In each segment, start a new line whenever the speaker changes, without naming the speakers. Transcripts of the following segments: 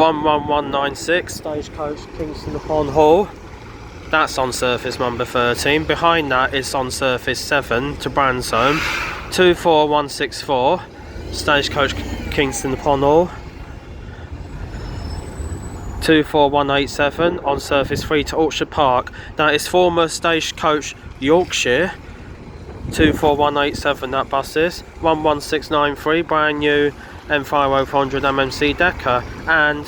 11196 Stagecoach Kingston upon Hull. That's on surface number 13. Behind that is on surface 7 to Bransholm. 24164 Stagecoach Kingston upon Hull. 24187 on surface 3 to Orchard Park. That is former Stagecoach Yorkshire. 24187 that bus is. 11693 brand new M5000 MMC Decker. And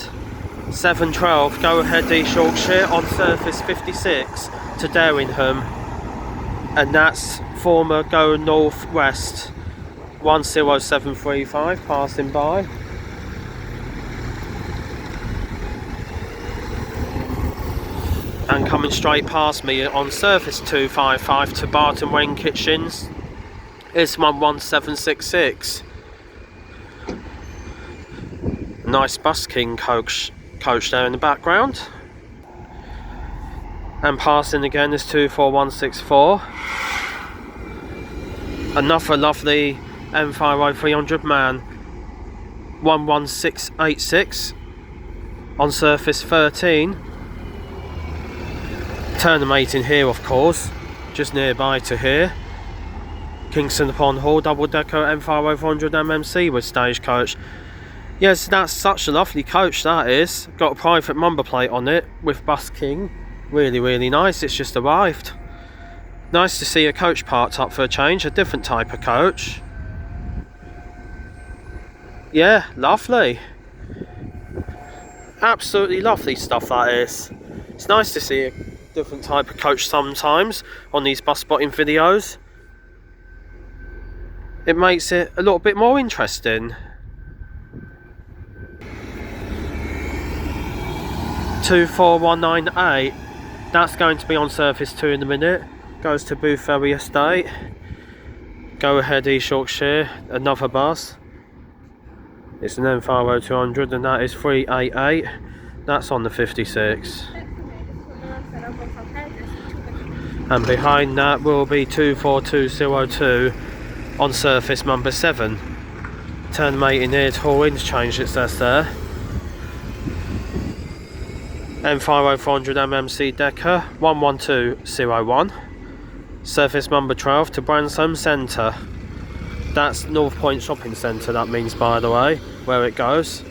712 go ahead East Yorkshire on surface 56 to Daringham, and that's former Go North West 10735 passing by. And coming straight past me on surface 255 to Barton Wayne Kitchens is 11766. Nice busking coach there in the background. And passing again is 24164. Another lovely M50 man 11686 on surface 13. Terminating here, of course, just nearby to here. Kingston upon Hull double decker M5000 MMC with Stagecoach. Yes, that's such a lovely coach that is. Got a private number plate on it with busking. Really nice. It's just arrived. Nice to see a coach parked up for a change, a different type of coach. Yeah, lovely. Absolutely lovely stuff that is. It's nice to see a different type of coach sometimes on these bus spotting videos. It makes it a little bit more interesting. 24198, that's going to be on surface 2 in a minute. Goes to Booth Ferry Estate. Go ahead East Yorkshire, another bus. It's an M50 and that is 388. That's on the 56. And behind that will be 24202 on surface number 7. Terminating here to Hull interchange, it says there. M50 MMC Decker 11201. Surface number 12 to Bransholm Centre. That's North Point Shopping Centre, that means, by the way, where it goes.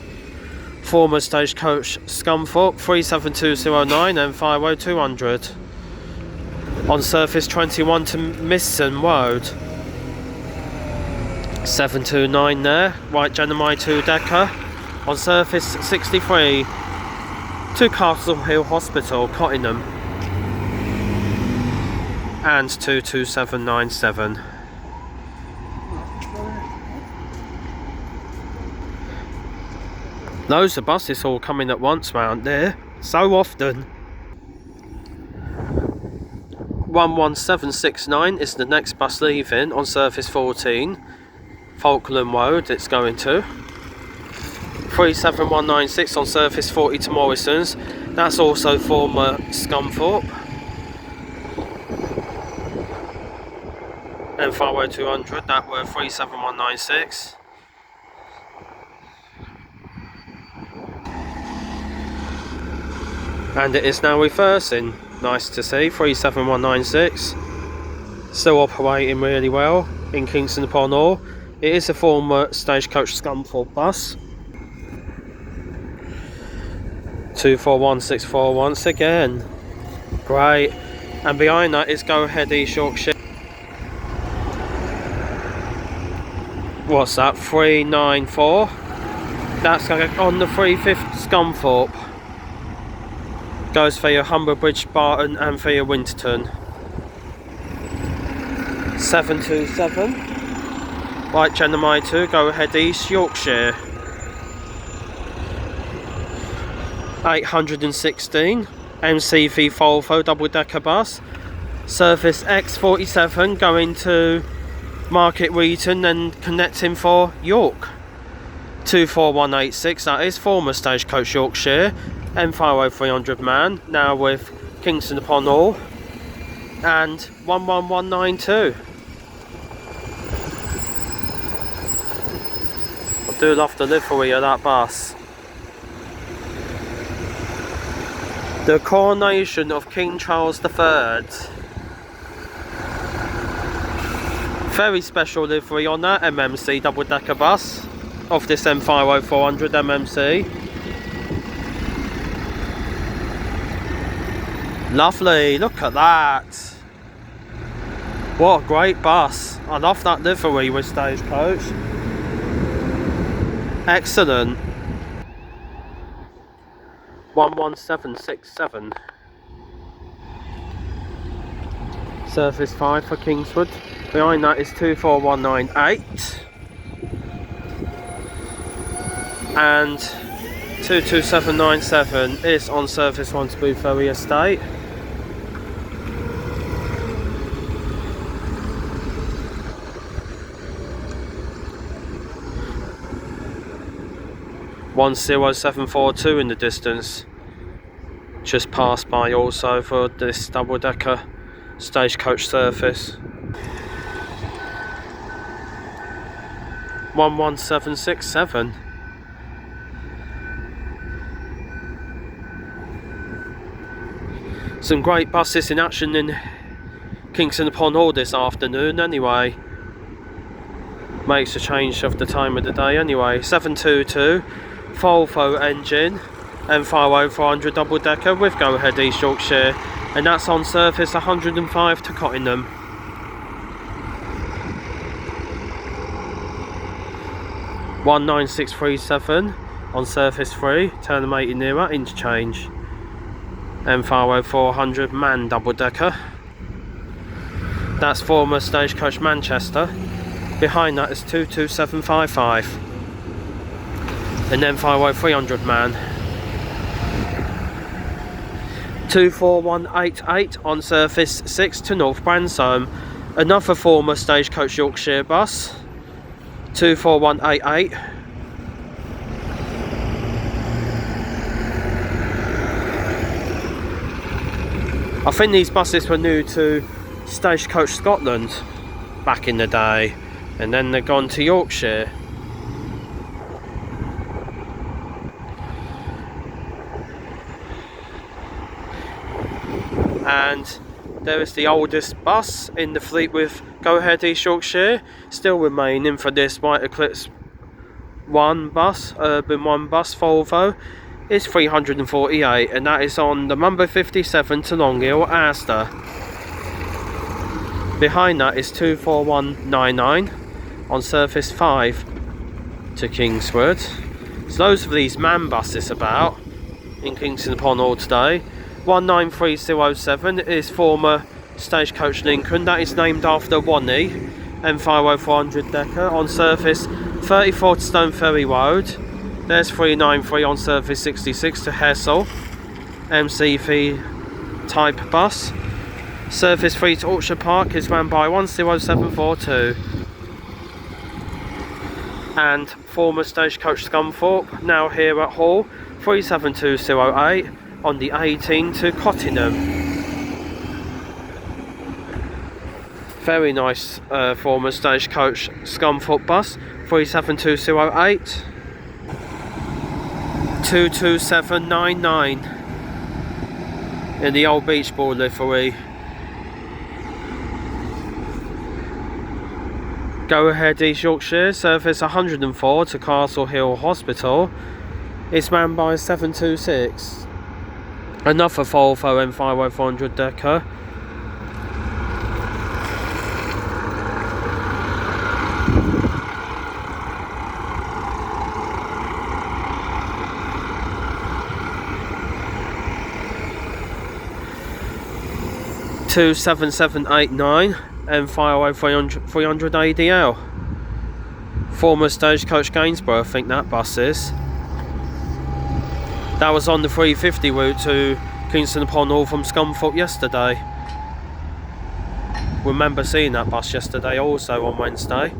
Former Stagecoach Scunthorpe 37209 M50200. On surface 21 to Misson Road. 729 there, White Genomai 2 Decker. On surface 63 to Castle Hill Hospital, Cottingham. And 22797. Loads of buses all coming at once round there, so often. 11769 is the next bus leaving on surface 14, Falkland Road it's going to. 37196 on surface 40 to Morrison's, that's also former Scunthorpe. And 50200, that were 37196. And it is now reversing, nice to see. 37196, still operating really well in Kingston upon Hull. It is a former Stagecoach Scunthorpe bus. 24164 once again, great. And behind that is Go Ahead East Yorkshire. What's that, 394? That's on the 350 Scunthorpe. Goes for your Humber Bridge, Barton and for your Winterton. 727 White Genomai 2, Go Ahead East Yorkshire. 816 MCV Volvo double decker bus. Surface X47 going to Market Wheaton and connecting for York. 24186, that is former Stagecoach Yorkshire. M50 man, now with Kingston upon Hull. And 11192. I do love the livery of that bus. The coronation of King Charles III. Very special livery on that MMC double-decker bus of this M50400 MMC. Lovely, look at that. What a great bus. I love that livery with Stagecoach. Excellent. 11767. Surface 5 for Kingswood. Behind that is 24198. And 22797 is on surface 1 to Boothferry Estate. (10742) in the distance, just passed by also for this double-decker Stagecoach surface. 11767. Some great buses in action in Kingston upon Hull this afternoon anyway. Makes a change of the time of the day anyway. 722 Volvo engine M50400 double decker with go ahead East Yorkshire, and that's on surface 105 to Cottingham. (19637) on surface 3, turn them 80 nearer, interchange. M50400 man double decker. That's former Stagecoach Manchester. Behind that is 22755. And then M50300 man. 24188 on surface 6 to North Bransholm. Another former Stagecoach Yorkshire bus. 24188. I think these buses were new to Stagecoach Scotland back in the day, and then they've gone to Yorkshire. And there is the oldest bus in the fleet with go ahead East Yorkshire, still remaining for this White Eclipse 1 bus, Urban 1 bus Volvo. It's 348, and that is on the number 57 to Long Hill, Astor. Behind that is 24199 on surface 5 to Kingswood. There's loads of these man buses about in Kingston upon Hull today. 19307 is former Stagecoach Lincoln. That is named after Wanney M50400 decker on surface 34 to Stone Ferry Road. There's 393 on surface 66 to Hessel MCV type bus. Surface 3 to Orchard Park is ran by 10742. And former Stagecoach Scunthorpe, now here at Hull, 37208 on the 18 to Cottingham. Very nice former Stagecoach Scunthorpe bus, 37208. 22799 in the old beach ball livery. Go ahead East Yorkshire, surface 104 to Castle Hill Hospital. It's ran by 726. Another Volvo M50400 decker. (27789) M50300 ADL. Former Stagecoach Gainsborough, I think that bus is. That was on the 350 route to Kingston upon Hull from Scunthorpe yesterday. Remember seeing that bus yesterday also on Wednesday.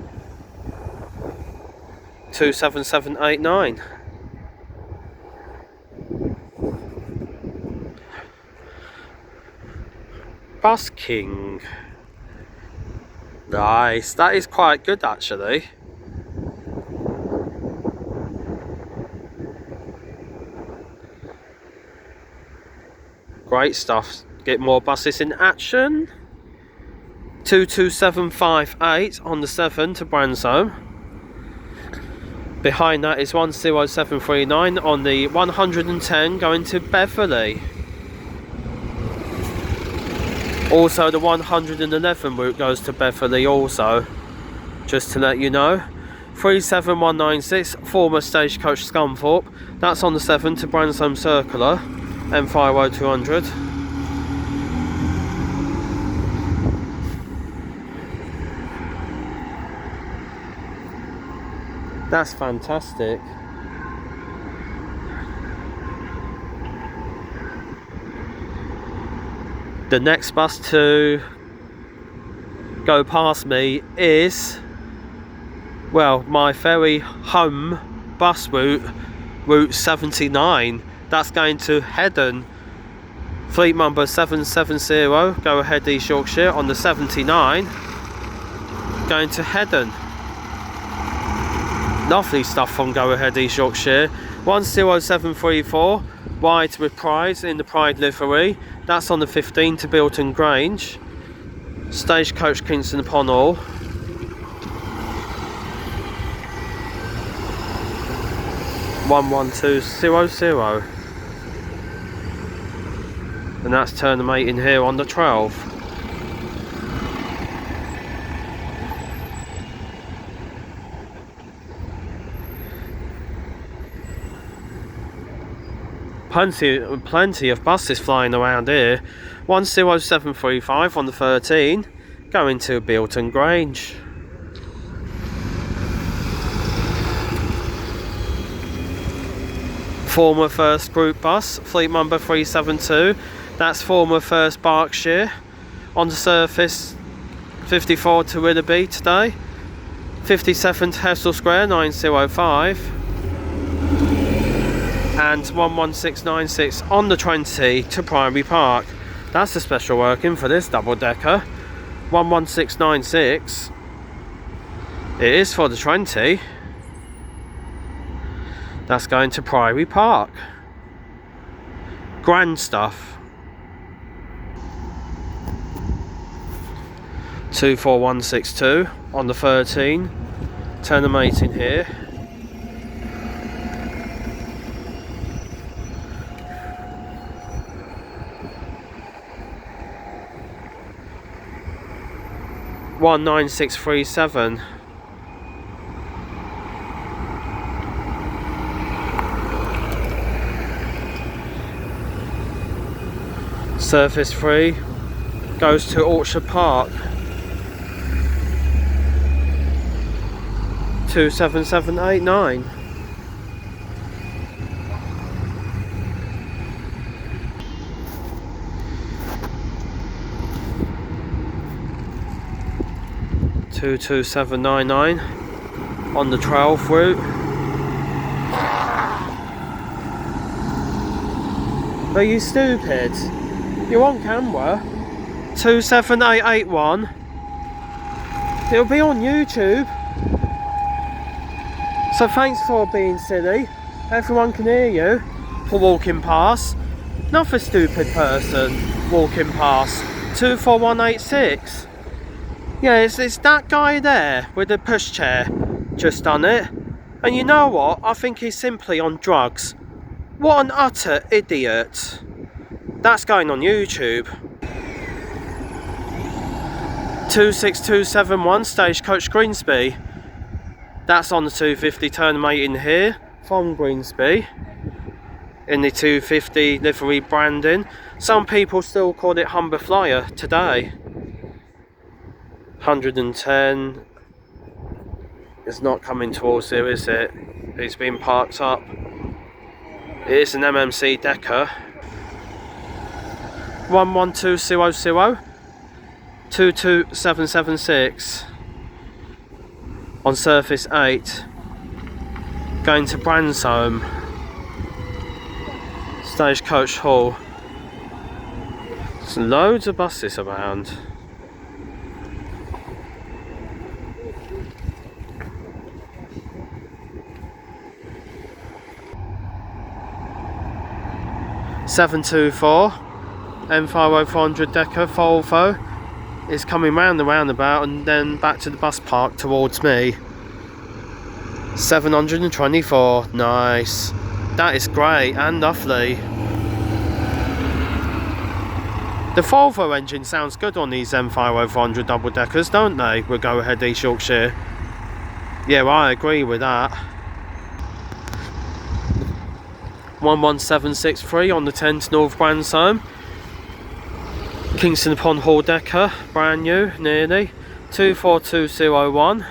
27789. Bus King. Nice, that is quite good actually. Great stuff. Get more buses in action. 22758 on the 7 to Bransholm. Behind that is 10739 on the 110 going to Beverley. Also the 111 route goes to Beverley also, just to let you know. 37196 former Stagecoach Scunthorpe, that's on the 7 to Bransholm Circular, M50200. That's fantastic. The next bus to go past me is, well, my very home bus route, route 79. That's going to Heddon. Fleet number 770, go ahead East Yorkshire on the 79, going to Heddon. Lovely stuff from Go Ahead East Yorkshire. 10734 wide with Pride in the Pride livery. That's on the 15 to Bilton Grange. Stagecoach Kingston upon all. One 11200. And that's terminating here on the 12. Plenty of buses flying around here. 10735 on the 13 going to Bilton Grange. Former First Group bus, fleet number 372, that's former First Berkshire. On the surface 54 to Willoughby today, 57 to Hessel Square 905. And 11696 on the 20 to Priory Park. That's a special working for this double decker. 11696. It is for the 20. That's going to Priory Park. Grand stuff. 24162 on the 13. Terminating here. One 9637. Surface 3 goes to Orchard Park. 27789. Two 22799 on the 12 route. Are you stupid? You're on camera. 27881. It'll be on YouTube. So thanks for being silly. Everyone can hear you for walking past. Not for stupid person walking past. 24186. Yeah, it's that guy there with the pushchair just done it. And you know what? I think he's simply on drugs. What an utter idiot. That's going on YouTube. 26271 Stagecoach Greensby. That's on the 250 terminating here from Greensby. In the 250 livery branding. Some people still call it Humber Flyer today. 110 is not coming towards here, is it? It's been parked up. It is an MMC Decker. 11200 22776 on surface 8 going to Bransholm Stagecoach Hall. There's loads of buses around. (724) M50400 Decker Volvo is coming round the roundabout and then back to the bus park towards me. 724, nice. That is great and lovely. The Volvo engine sounds good on these M50400 double deckers, don't they? With Go Ahead East Yorkshire. Yeah, well, I agree with that. 11763 on the 10 to North Bransholme. Kingston upon Hall Decker, brand new, nearly. 24201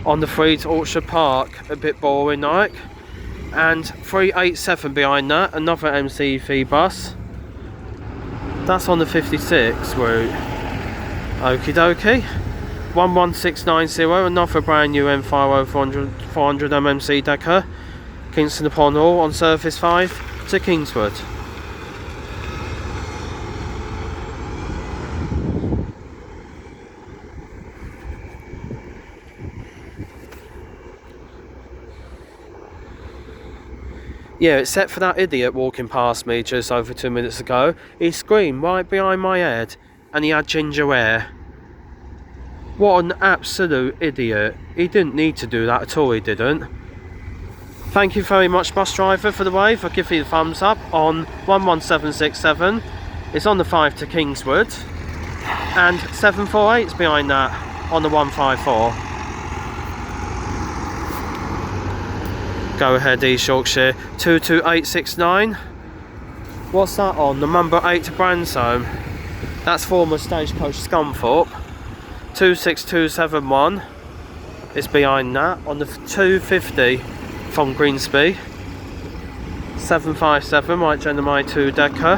on the 3 to Orchard Park, a bit boring like. And 387 behind that, another MCV bus. That's on the 56 route. Okie dokie. 11690, another brand new M50400 MMC Decker. Kingston upon Hall on Surface 5 to Kingswood. Yeah, except for that idiot walking past me just over 2 minutes ago. He screamed right behind my head and he had ginger hair. What an absolute idiot. He didn't need to do that at all, he didn't. Thank you very much, bus driver, for the wave. I'll give you the thumbs up on 11767. It's on the 5 to Kingswood. And 748's behind that on the 154. Go Ahead East Yorkshire 22869. What's that on? The number 8 to Bransholme. That's former Stagecoach Scunthorpe. 26271 is behind that on the 250 from Greensby. 757 White Genomai 2 Decker.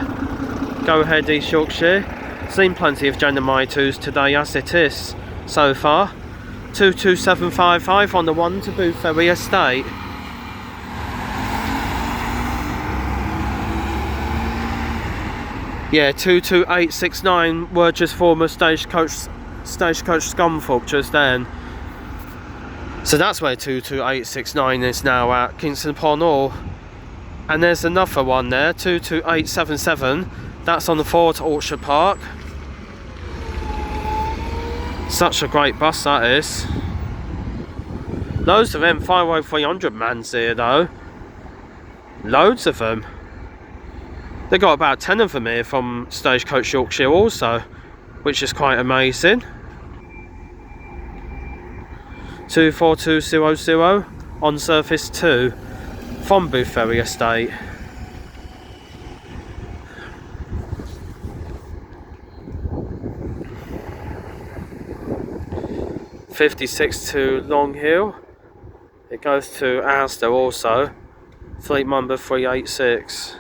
Go Ahead East Yorkshire. Seen plenty of Genomai 2s today as it is so far. 22755 on the 1 to Booth Ferry Estate. Yeah, 22869 were just former Stagecoach Scunthorpe just then. So that's where 22869 is now at, Kingston upon Hall. And there's another one there, 22877. That's on the 4 to Orchard Park. Such a great bus that is. Loads of M50300 mans here though. Loads of them. They got about 10 of them here from Stagecoach Yorkshire also, which is quite amazing. 24200 on Surface 2 from Booth Ferry Estate. '56 to Long Hill. It goes to Asda also. Fleet number 386.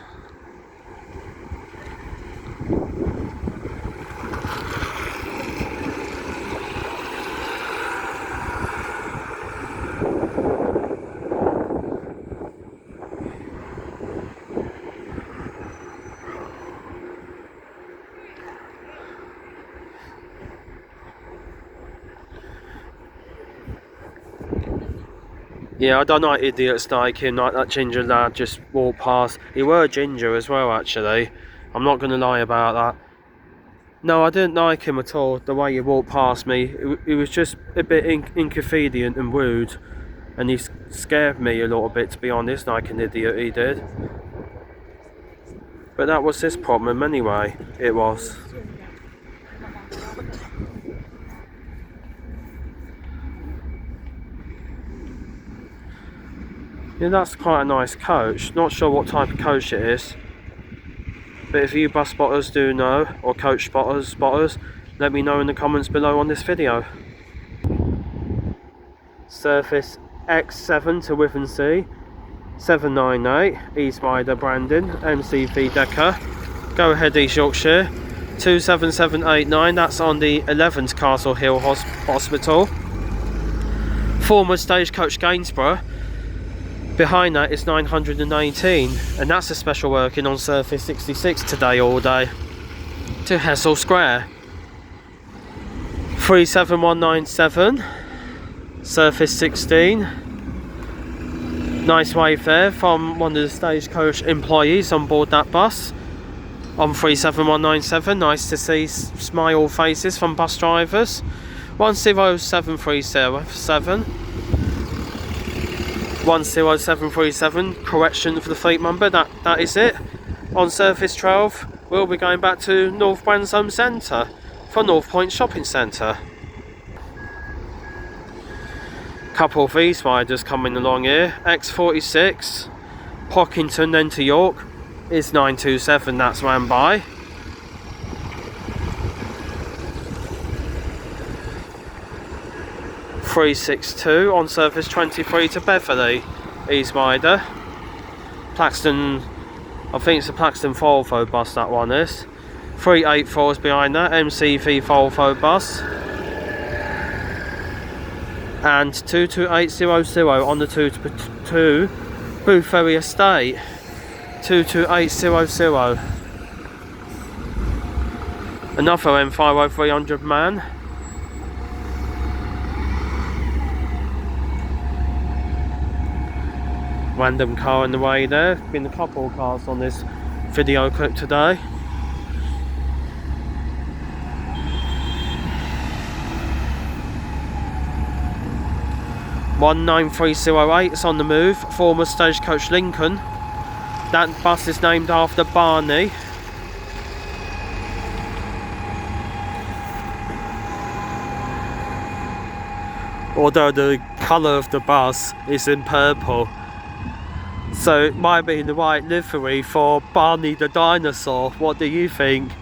Yeah, I don't like idiots like him, like that ginger lad just walked past. He were ginger as well, actually. I'm not going to lie about that. No, I didn't like him at all, the way he walked past me. He was just a bit inconvenient and rude. And he scared me a little bit, to be honest, like an idiot he did. But that was his problem anyway, it was. Yeah, that's quite a nice coach. Not sure what type of coach it is. But if you bus spotters do know, or coach spotters, let me know in the comments below on this video. Surface X7 to Withensea. 798 East Rider Brandon, MCV Decker. Go Ahead East Yorkshire. 27789, that's on the 11th Castle Hill Hospital. Former Stagecoach Gainsborough. Behind that is 918, and that's a special working on Surface 66 today all day to Hessel Square. 37197 Surface 16. Nice wave there from one of the Stagecoach employees on board that bus. On 37197, nice to see smile faces from bus drivers. 107307, 10737, correction for the fleet number, that is it. On Surface 12, we'll be going back to North Branshome Centre for North Point Shopping Centre. Couple of these riders coming along here. X46, Pockington then to York is 927, that's ran by. .362 on Surface 23 to Beverley, East rider. Plaxton, I think it's a Plaxton Volvo bus, that one is. 384 is behind that, MCV Volvo bus. And 22800 on the 2 Booth Ferry Estate. 22800. Another M50300 man. Random car in the way there. Been a couple of cars on this video clip today. (19308) is on the move. Former Stagecoach Lincoln. That bus is named after Barney. Although the colour of the bus is in purple, so it might be the right livery for Barney the dinosaur. What do you think?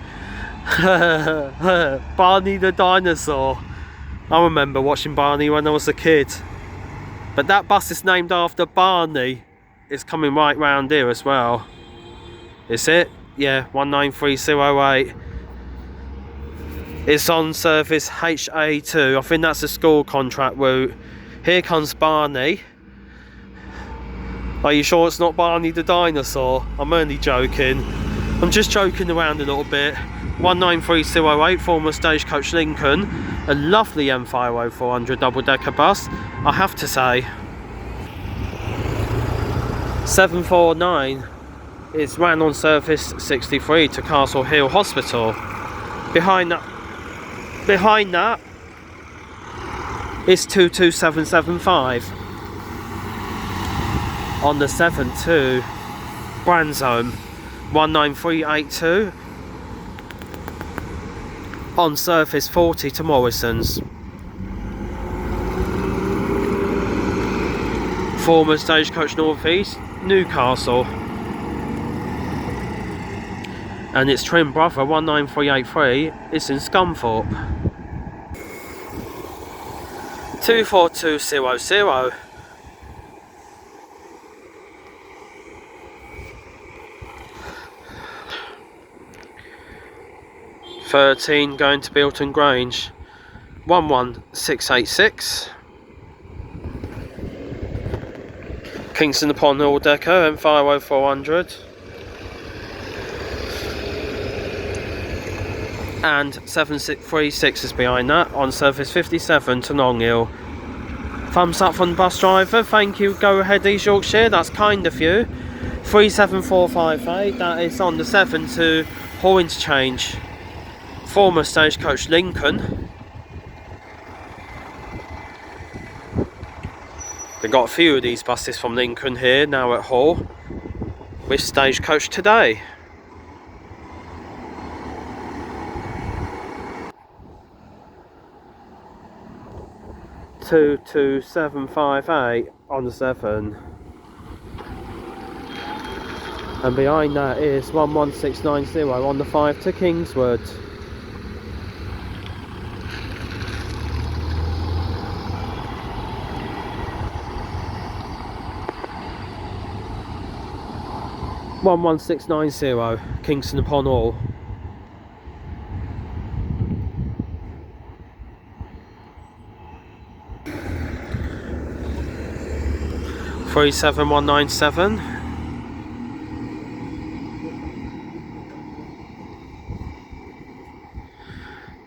Barney the dinosaur. I remember watching Barney when I was a kid. But that bus is named after Barney. It's coming right round here as well. Is it? Yeah, 19308. It's on Surface HA2. I think that's a school contract route. Here comes Barney. Are you sure it's not Barney the dinosaur? I'm only joking. I'm just joking around a little bit. 19308, former Stagecoach Lincoln. A lovely M50400 double-decker bus, I have to say. 749 is ran on Surface 63 to Castle Hill Hospital. Behind that is 22775 on the 7 to Branshome. 19382 on Surface 40 to Morrison's. Former Stagecoach North East, Newcastle. And its twin brother 19383 is in Scunthorpe. 24200. (13) going to Bilton Grange. 11686. Kingston upon Hill Decker M50400. And 7636 is behind that on Surface 57 to Long Hill. Thumbs up from the bus driver, thank you. Go ahead East Yorkshire, that's kind of you. 37458, that is on the 7 to Hall Interchange. Former Stagecoach Lincoln. They've got a few of these buses from Lincoln here now at Hall with Stagecoach today. Two 2758 on the 7. And behind that is 11690 on the 5 to Kingswood. (11690) Kingston upon Hall. 37197.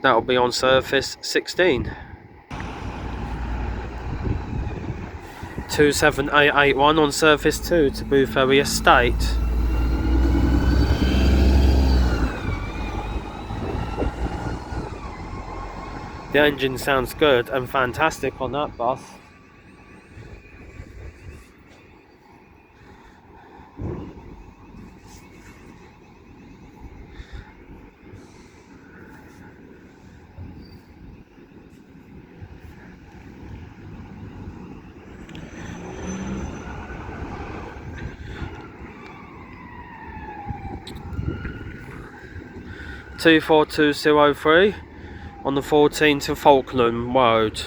That'll be on Surface 16. 27881 on Surface 2 to Booth Ferry Estate. The engine sounds good and fantastic on that bus. (24203) on the 14 to Falkland Road.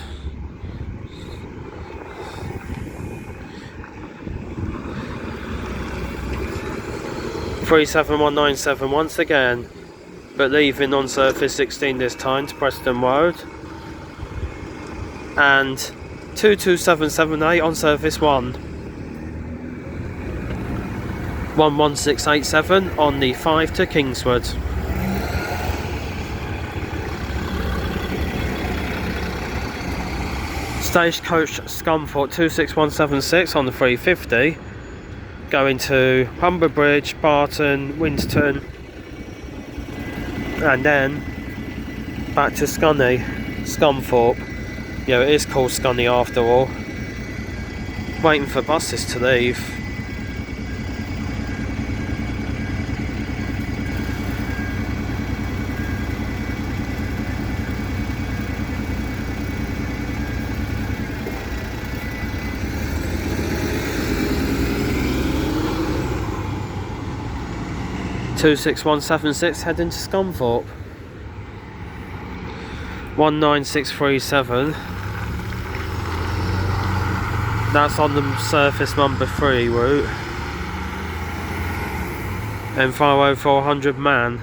(37197) once again, but leaving on surface 16 this time to Preston Road. And 22778 on surface 1. 11687 on the 5 to Kingswood. Stagecoach Scunthorpe 26176 on the 350, going to Humber Bridge, Barton, Winterton, and then back to Scunthorpe. Yeah, it is called Scunny after all. Waiting for buses to leave. (26176) heading to Scunthorpe. 19637. That's on the surface number 3 route. And 50400 man.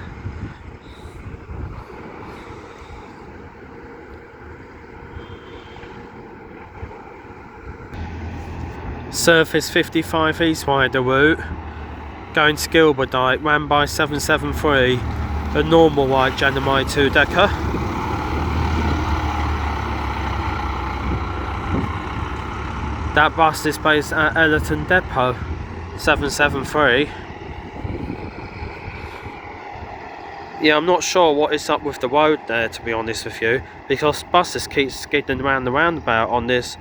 Surface 55 East Wider route, going to Gilberdike, ran by 773, a normal white Genomai 2-decker. That bus is based at Ellerton Depot, 773. Yeah, I'm not sure what is up with the road there, to be honest with you, because buses keep skidding around the roundabout on this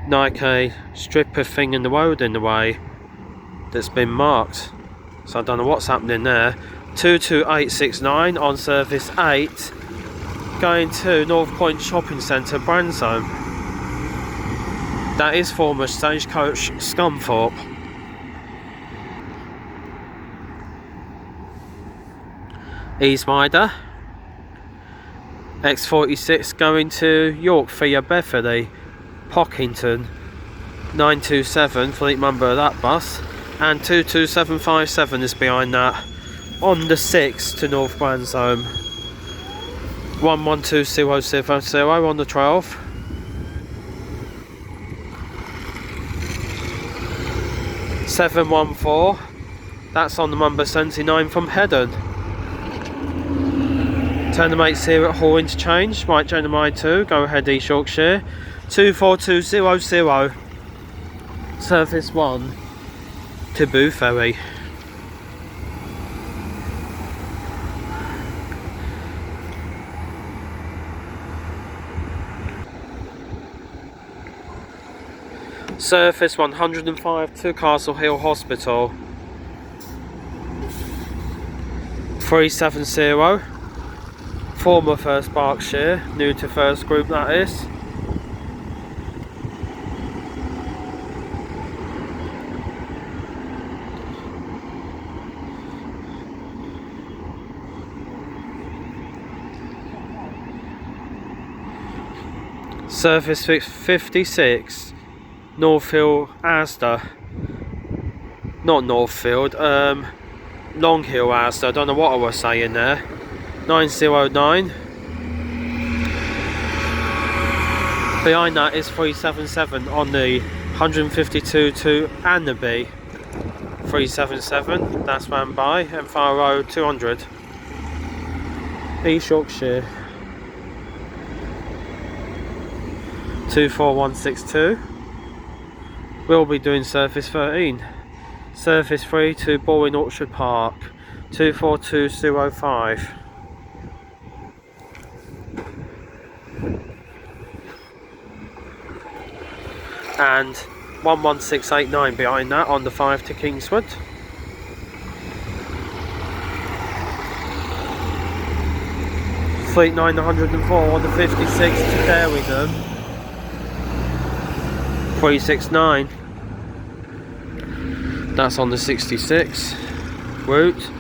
like a stripper thing in the road in the way that's been marked. So I don't know what's happening there. 22869 on surface 8, going to North Point Shopping Centre, Bransholm. That is former Stagecoach Scunthorpe. East Wider X46 going to York via Bethany, Pockington, 927, fleet number of that bus, and 22757 is behind that on the 6 to North Bransholm. 112000 on the 12. (714), that's on the number 79 from Headon. Turn the mates here at Hall Interchange, right Genomai 2, go ahead East Yorkshire. 24200, surface 1 to Boo Ferry. Surface 105 to Castle Hill Hospital. 370, former First Berkshire, new to First Group that is. Surface 56, Northfield Asda, not Northfield, Long Hill Asda, I don't know what I was saying there. 909. Behind that is 377 on the 152 to Annaby. 377, that's ran by, and Far Road 200. East Yorkshire. 24162. We'll be doing surface 13. Surface 3 to Boring Orchard Park. 24205. and 11689 behind that on the 5 to Kingswood. Fleet 904 on the 56 to Darwingham. 369. That's on the 66 route.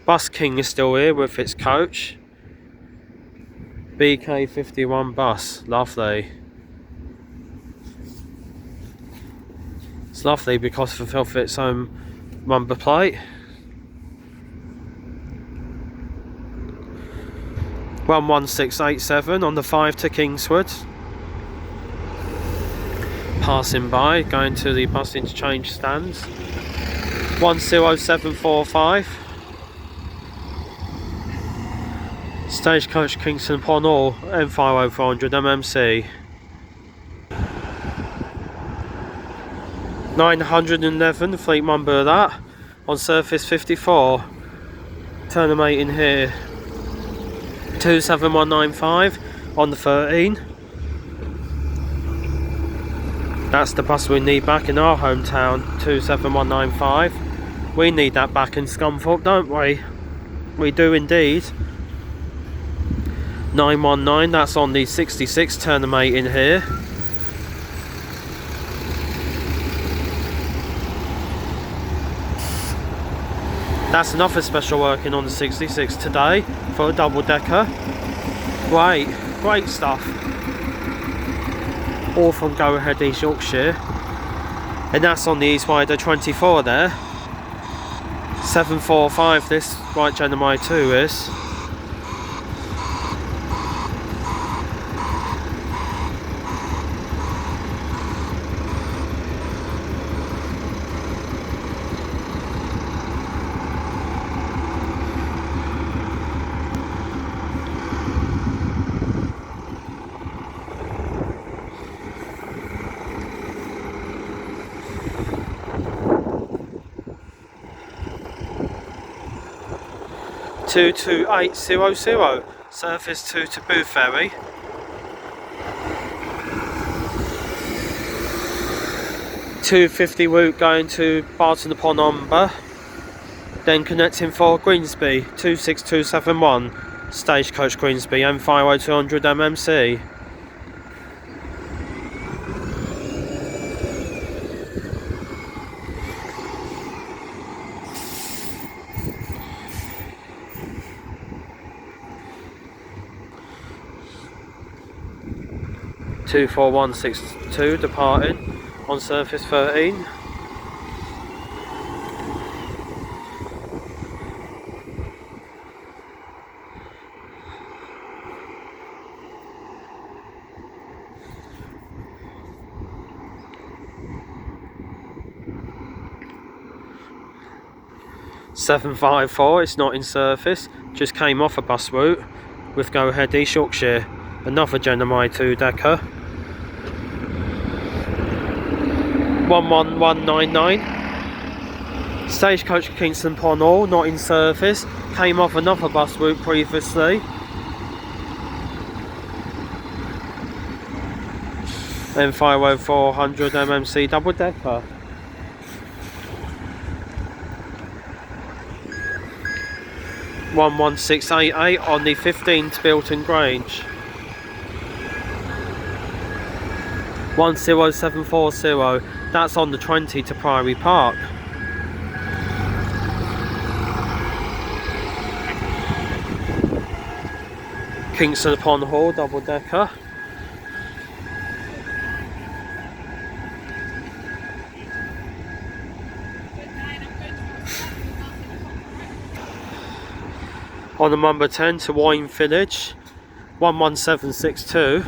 Bus King is still here with its coach. BK51 bus, lovely. It's lovely because of its own number plate. 11687 on the 5 to Kingswood. Passing by, going to the bus interchange stands. 10745. Stagecoach Kingston upon all, M50400 MMC. 911, the fleet number of that, on surface 54. Turn them 8 in here. 27195 on the 13. That's the bus we need back in our hometown, 27195. We need that back in Scunthorpe, don't we? We do indeed. 919, that's on the 66, turn them 8 in here. That's another special working on the 66 today for a double decker. Great stuff. All from Go Ahead East Yorkshire. And that's on the East Wider 24 there. 745 this right Genomai 2 is. Two 2800, surface 2 to Booth Ferry. $250 route going to Barton upon Humber, then connecting for Greensby 26271, Stagecoach Greensby M50200 MMC. Two 4162 departing on surface 13. $754, it's not in surface, just came off a bus route with Go Ahead East Yorkshire. Another Genomai 2 decker. 11199. Stagecoach Kingston upon all, not in service. Came off another bus route previously. M50400 MMC double decker. $11688 on the 15 to Bilton Grange. 10740, that's on the 20 to Priory Park. Kingston upon Hall double decker. On the number 10 to Wine Village, 11762.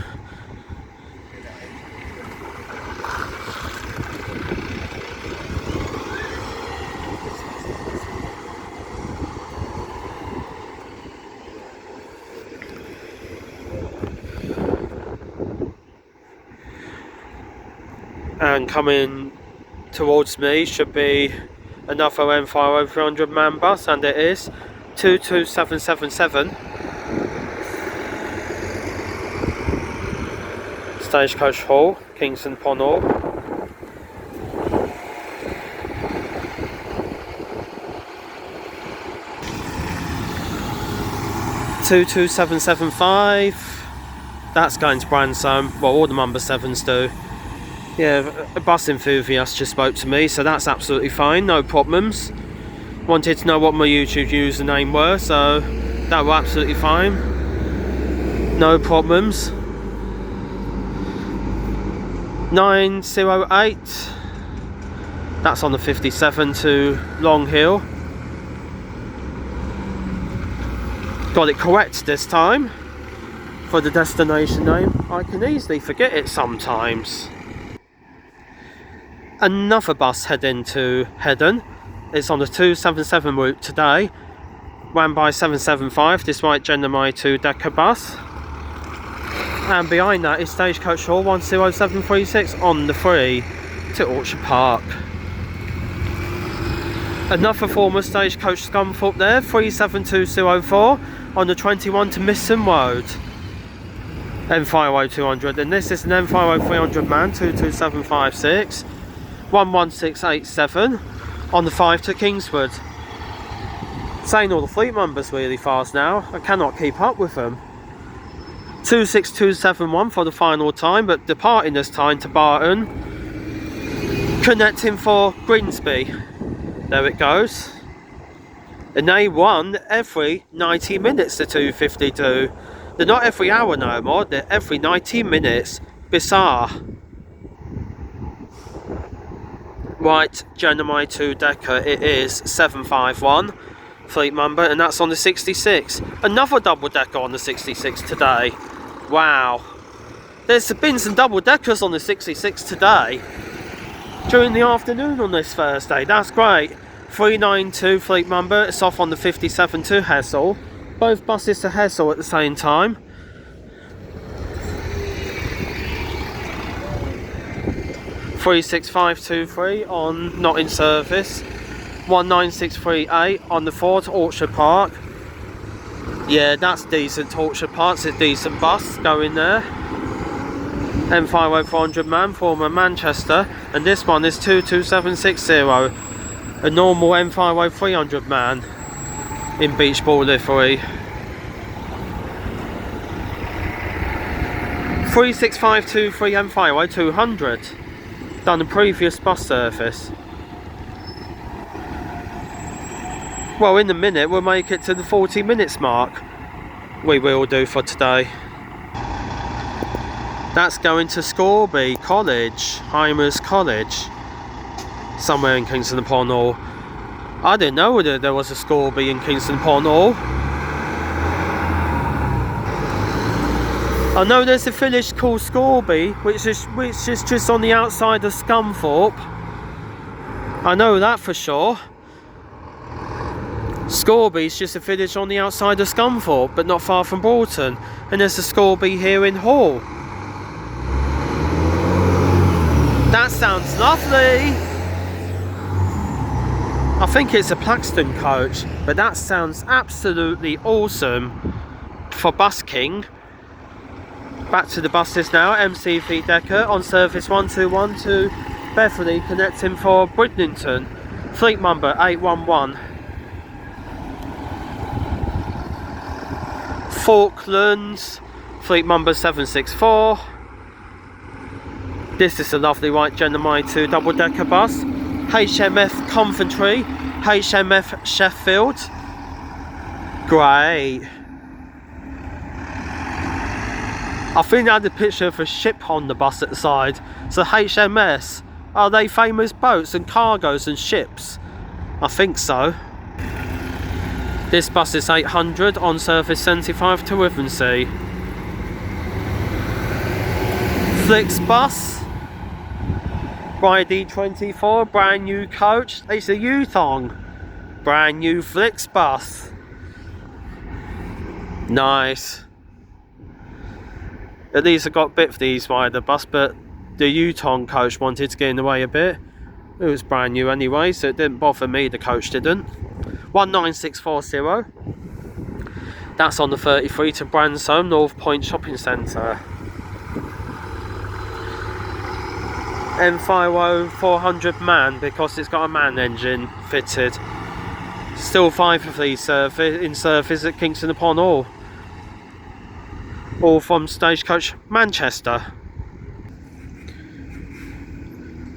And coming towards me should be another M50 man bus, and it is 22777. Stagecoach Hall, Kingston upon Hull. (22775). That's going to Bransome. Well, all the number 7s do. Yeah, a bus enthusiast just spoke to me, so that's absolutely fine, no problems. Wanted to know what my YouTube username were, so that were absolutely fine. No problems. 908. That's on the 57 to Long Hill. Got it correct this time for the destination name. I can easily forget it sometimes. Another bus heading to Headon. It's on the 277 route today. Ran by 775, this white Gemini 2-decker bus. And behind that is Stagecoach Hall 10736 on the 3 to Orchard Park. Another former Stagecoach Scunthorpe there, 37204 on the 21 to Misson Road. M50 and this is an M50 man 22756 11687 on the 5 to Kingswood. Saying all the fleet numbers really fast now, I cannot keep up with them. 26271 for the final time, but departing this time to Barton, connecting for Grimsby. There it goes. And they run every 90 minutes to 252. They're not every hour no more, they're every 90 minutes. Bizarre. Right, Gemini 2-decker, it is 751 fleet number, and that's on the 66. Another double-decker on the 66 today. Wow. There's been some double-deckers on the 66 today during the afternoon on this Thursday. That's great. 392 fleet number, it's off on the 57 to Hessel. Both buses to Hessel at the same time. (36523) on not in service. 19638 on the 4 to Orchard Park. Yeah, that's decent to Orchard Park. It's a decent bus going there. M50 man, former Manchester, and this one is 22760. A normal M50 man in beach ball livery. 36523 M50 200. Done the previous bus service. Well, in a minute we'll make it to the 40 minutes mark. We will do for today. That's going to Scorby College, Heimers College, somewhere in Kingston upon Hull. I didn't know whether there was a Scorby in Kingston upon Hull. I know there's a village called Scorby, which is just on the outside of Scunthorpe. I know that for sure. Scorby's just a village on the outside of Scunthorpe, but not far from Broughton. And there's a Scorby here in Hull. That sounds lovely. I think it's a Plaxton coach, but that sounds absolutely awesome for busking. Back to the buses now. MCV Decker on service 121 to Beverley, connecting for Bridlington. Fleet number 811. Falklands, fleet number 764. This is a lovely white Gemini 2 double-decker bus. HMF Coventry, HMF Sheffield. Great. I think they had a picture of a ship on the bus at the side. So HMS, are they famous boats and cargoes and ships? I think so. This bus is 800 on service 75 to Wivensea. Flixbus, YD24, brand new coach. It's a Yutong, brand new Flixbus. Nice. At least I got a bit of these wider bus, but The Yutong coach wanted to get in the way a bit. It was brand new anyway, so it didn't bother me, the coach didn't. 19640. That's on the 33 to Bransholm, North Point Shopping Centre. M50 400 man, because it's got a man engine fitted. Still 5 of these in service at Kingston upon All from Stagecoach Manchester.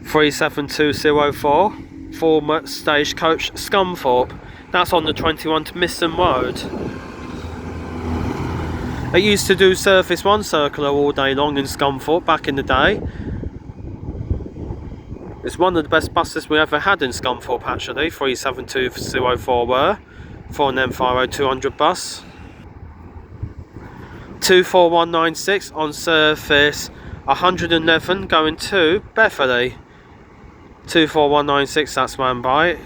37204, former Stagecoach Scunthorpe. That's on the 21 to Misson Road. It used to do Surface 1 circular all day long in Scunthorpe back in the day. It's one of the best buses we ever had in Scunthorpe actually, 37204 were, for an M50 200 bus. 24196 on surface 111 going to Beverley. 24196, that's ran by.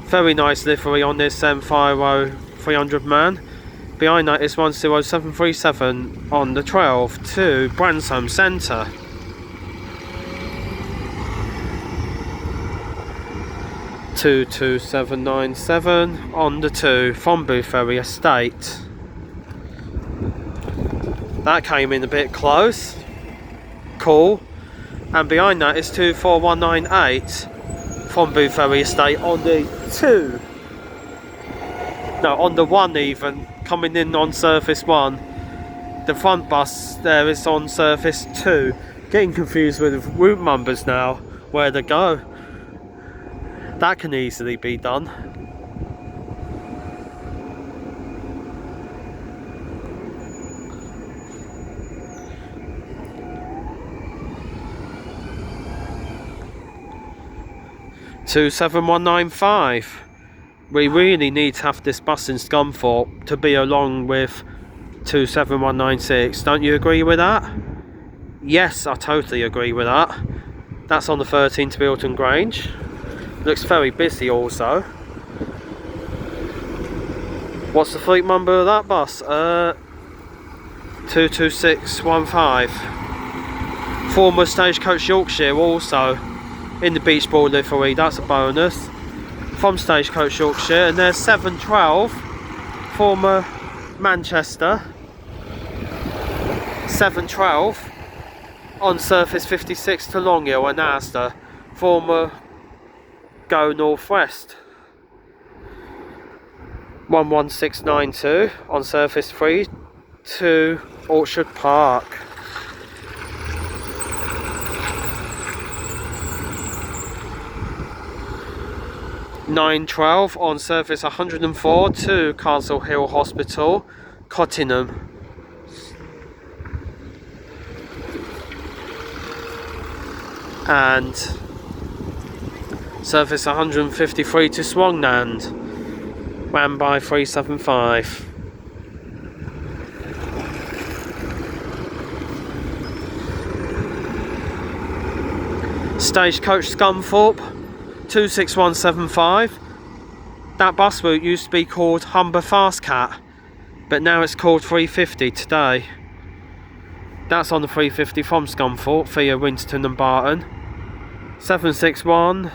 Very nice livery on this M50 300 man. Behind that is 10737 on the 12 to Bransholm Centre. 22797 on the 2 from Boothferry Estate. That came in a bit close. Cool. And behind that is 24198 from Boothferry Estate on the 2. No, on the 1 even, coming in on surface 1. The front bus there is on surface 2. Getting confused with route numbers now, where to go. That can easily be done. (27195). We really need to have this bus in Scunthorpe to be along with 27196. Don't you agree with that? Yes, I totally agree with that. That's on the 13 to Bilton Grange. Looks very busy also. What's the fleet number of that bus? 22615. Former Stagecoach Yorkshire also in the beach ball livery, that's a bonus. From Stagecoach Yorkshire, and there's 712, former Manchester. 712 on surface 56 to Long Hill and Asda, former Go Northwest. 11692 on surface 3 to Orchard Park. (912) on surface 104 to Castle Hill Hospital, Cottingham. And surface 153 to Swanland, ran by 375. Stagecoach Scunthorpe 26175. That bus route used to be called Humber Fastcat, but now it's called 350 today. That's on the 350 from Scunthorpe via Winterton and Barton. 761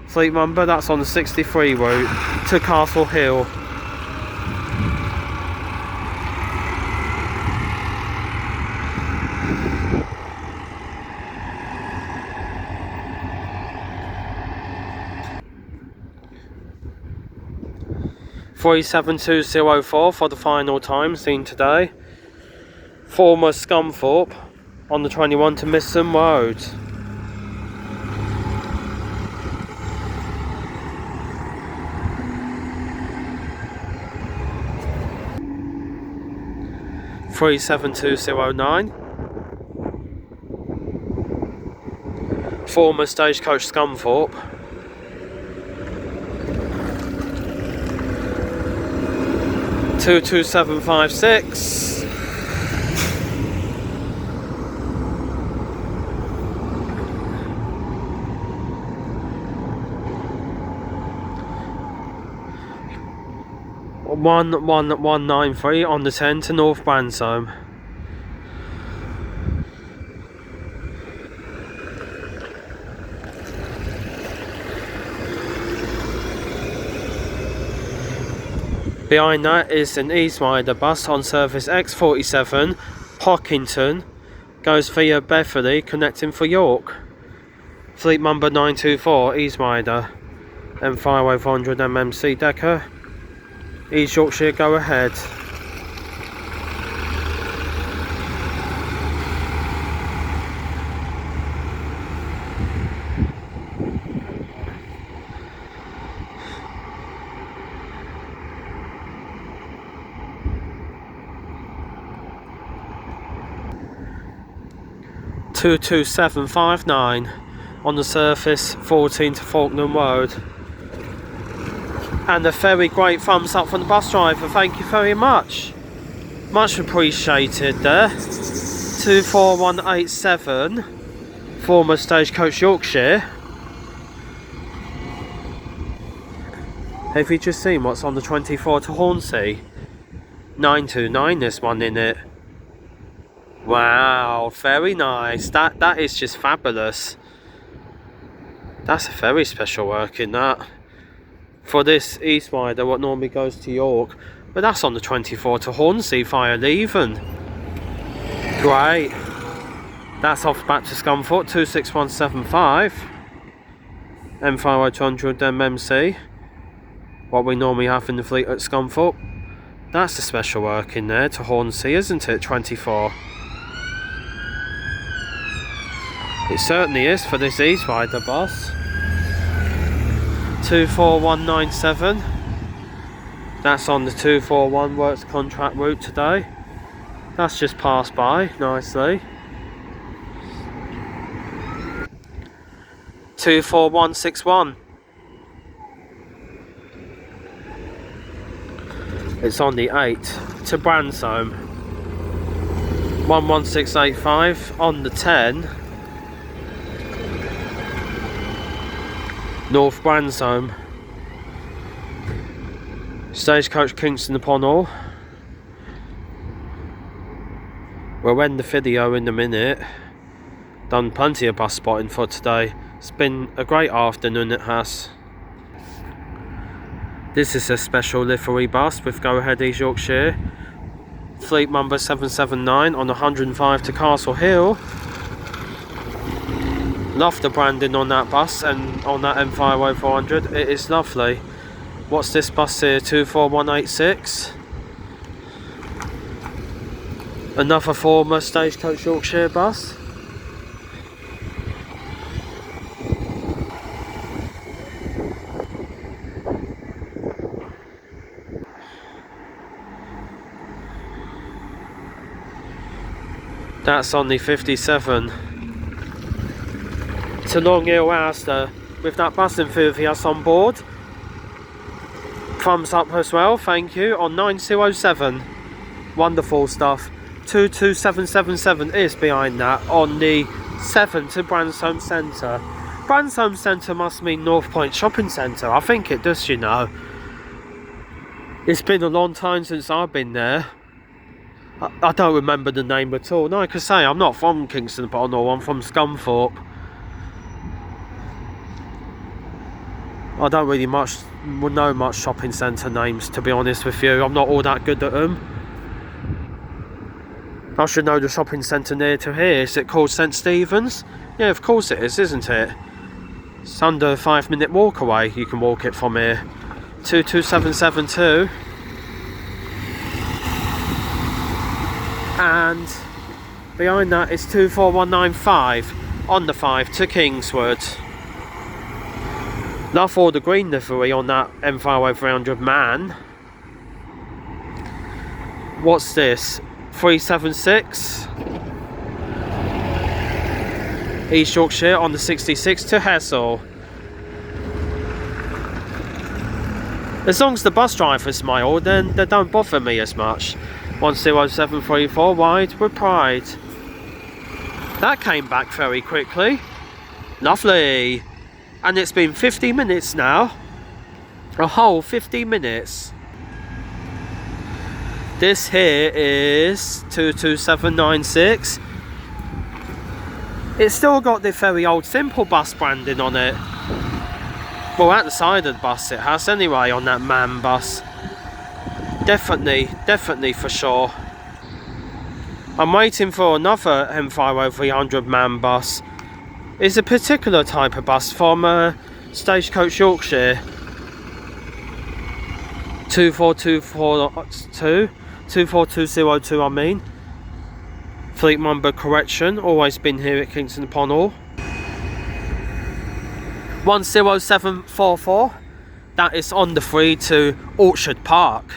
fleet number, that's on the 63 route to Castle Hill. (37204) for the final time seen today. Former Scunthorpe on the 21 to Misson Road. (37209). Former Stagecoach Scunthorpe. 22756. (11193) on the 10 to North Bransholm. Behind that is an East Rider bus on service X47, Hockington, goes via Beverley, connecting for York. Fleet number 924, East Rider, M500 MMC decker, East Yorkshire, go ahead. (22759) on the surface 14 to Falkland Road. And a very great thumbs up from the bus driver, thank you very much. Much appreciated there. 24187, former Stagecoach Yorkshire. Have you just seen what's on the 24 to Hornsey? 929 this one in it. Wow, very nice. That is just fabulous. That's a very special work in that. For this East Rider, what normally goes to York, but that's on the 24 to Hornsey via Leven. Great. That's off back to Scunthorpe, 26175. M500 MMC. What we normally have in the fleet at Scunthorpe. That's a special work in there to Hornsey, isn't it? 24. It certainly is for this East Rider bus. 24197. That's on the 241 works contract route today. That's just passed by nicely. 24161. It's on the 8 to Bransholm. 11685 on the 10. North Bransholm. Stagecoach Kingston upon all. We'll end the video in a minute. Done plenty of bus spotting for today. It's been a great afternoon, it has. This is a special livery bus with Go Ahead East Yorkshire. Fleet number 779 on 105 to Castle Hill. Love the branding on that bus and on that M50400. It is lovely. What's this bus here? 24186. Another former Stagecoach Yorkshire bus. That's on the 57. To Long Hill Astor with that bus enthusiast on board. Thumbs up as well, thank you, on 9007. Wonderful stuff. 22777 is behind that on the 7 to Bransholm Centre. Bransholm Centre must mean North Point Shopping Centre. I think it does, you know. It's been a long time since I've been there. I don't remember the name at all. No, I can say I'm not from Kingston upon all, I'm from Scunthorpe. I don't really know much shopping centre names, to be honest with you. I'm not all that good at them. I should know the shopping centre near to here. Is it called St Stephen's? Yeah, of course it is, isn't it? It's under a 5-minute walk away. You can walk it from here. 22772. And behind that is 24195 on the 5 to Kingswood. Love all the green livery on that M50300 man. What's this? 376. East Yorkshire on the 66 to Hessel. As long as the bus driver smile, then they don't bother me as much. 10734 wide with pride. That came back very quickly. Lovely. And it's been 50 minutes now. A whole 50 minutes. This here is 22796. It's still got the very old simple bus branding on it. Well, at the side of the bus it has anyway, on that man bus. Definitely for sure. I'm waiting for another M50 300 man bus. It's a particular type of bus from Stagecoach Yorkshire. 24202, I mean. Fleet number correction, always been here at Kingston upon Hull. 10744, that is on the 3 to Orchard Park.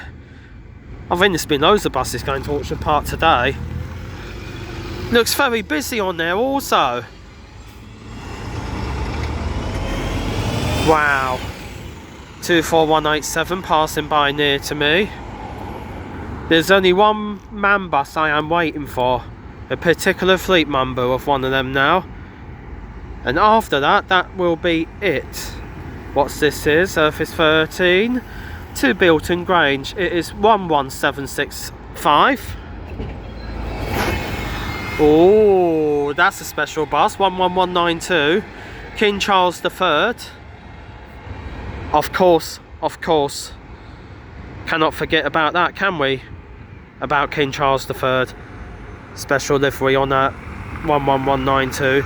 I think there's been loads of buses going to Orchard Park today. Looks very busy on there also. Wow. 24187 passing by near to me. There's only one man bus I am waiting for. A particular fleet member of one of them now. And after that, that will be it. What's this is? Surface 13 to Bilton Grange. It is 11765. Oh, that's a special bus. 11192. King Charles III. Of course. Cannot forget about that, can we? About King Charles III. Special livery on that. 11192.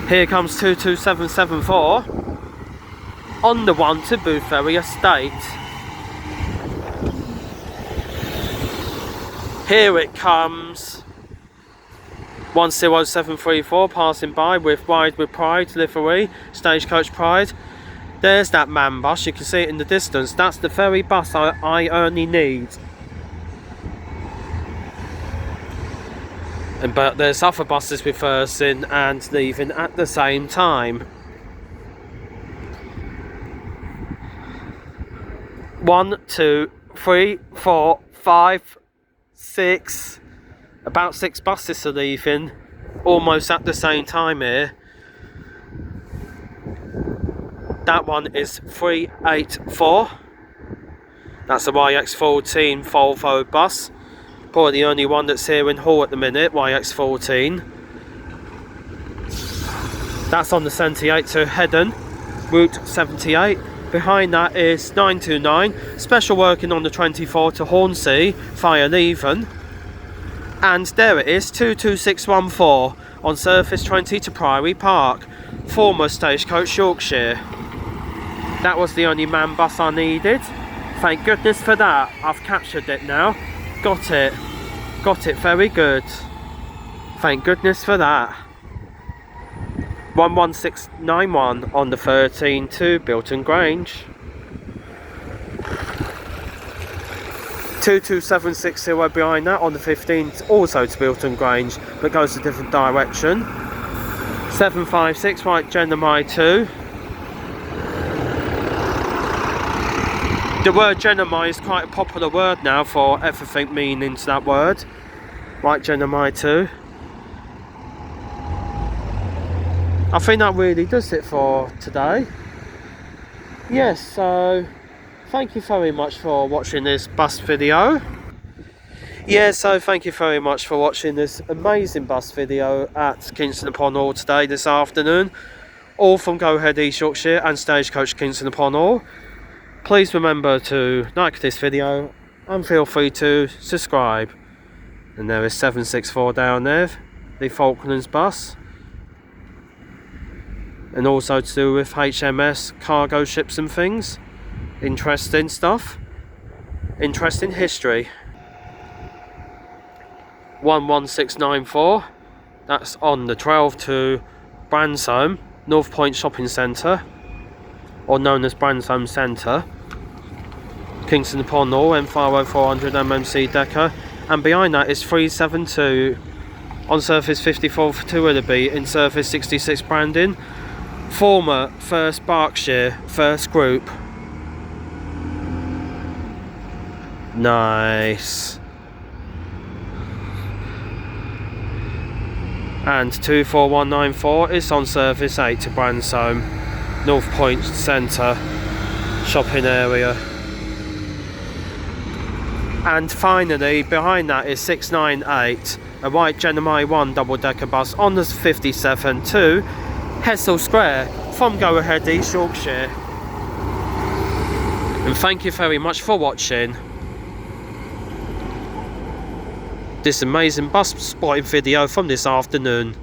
Here comes 22774. On the 1 to Boothferry Estate. Here it comes. 10734 passing by with Ride with Pride livery, Stagecoach Pride. There's that man bus, you can see it in the distance. That's the very bus I only need. But there's other buses reversing and leaving at the same time. 1, 2, 3, 4, 5, 6. About 6 buses are leaving almost at the same time here. That one is 384. That's a YX14 Volvo bus. Probably the only one that's here in Hull at the minute, YX14. That's on the 78 to Heddon, Route 78. Behind that is 929, special working on the 24 to Hornsea, via Leven. And there it is, 22614 on Surface 20 to Priory Park, former Stagecoach Yorkshire. That was the only man bus I needed. Thank goodness for that. I've captured it now. Got it very good. Thank goodness for that. 11691 on the 13 to Bilton Grange. 22760 behind that on the 15th, also to Bilton Grange, but goes a different direction. 756 White Genomai 2. The word Genomai is quite a popular word now for everything meaning to that word. White Genomai 2. I think that really does it for today. Yes, so thank you very much for watching this bus video. Yeah, so thank you very much for watching this amazing bus video at Kingston upon Hull today, this afternoon. All from Go Ahead East Yorkshire and Stagecoach Kingston upon Hull. Please remember to like this video and feel free to subscribe. And there is 764 down there, the Falklands bus. And also to do with HMS cargo ships and things. Interesting stuff. Interesting history. 11694. That's on the 12 to Bransholme, North Point Shopping Centre, or known as Bransholme Centre. Kingston upon Hull, M50400 MMC Decker. And behind that is 372 on Surface 54 to Willoughby in Surface 66 Brandon. Former 1st Berkshire, 1st Group. Nice. And 24194 is on Surface 8 to Bransholme, North Point Centre shopping area. And finally, behind that is 698, a White Genomai 1 double-decker bus on the 57 to Hessel Square from Go Ahead East Yorkshire. And thank you very much for watching. this amazing bus spotting video from this afternoon.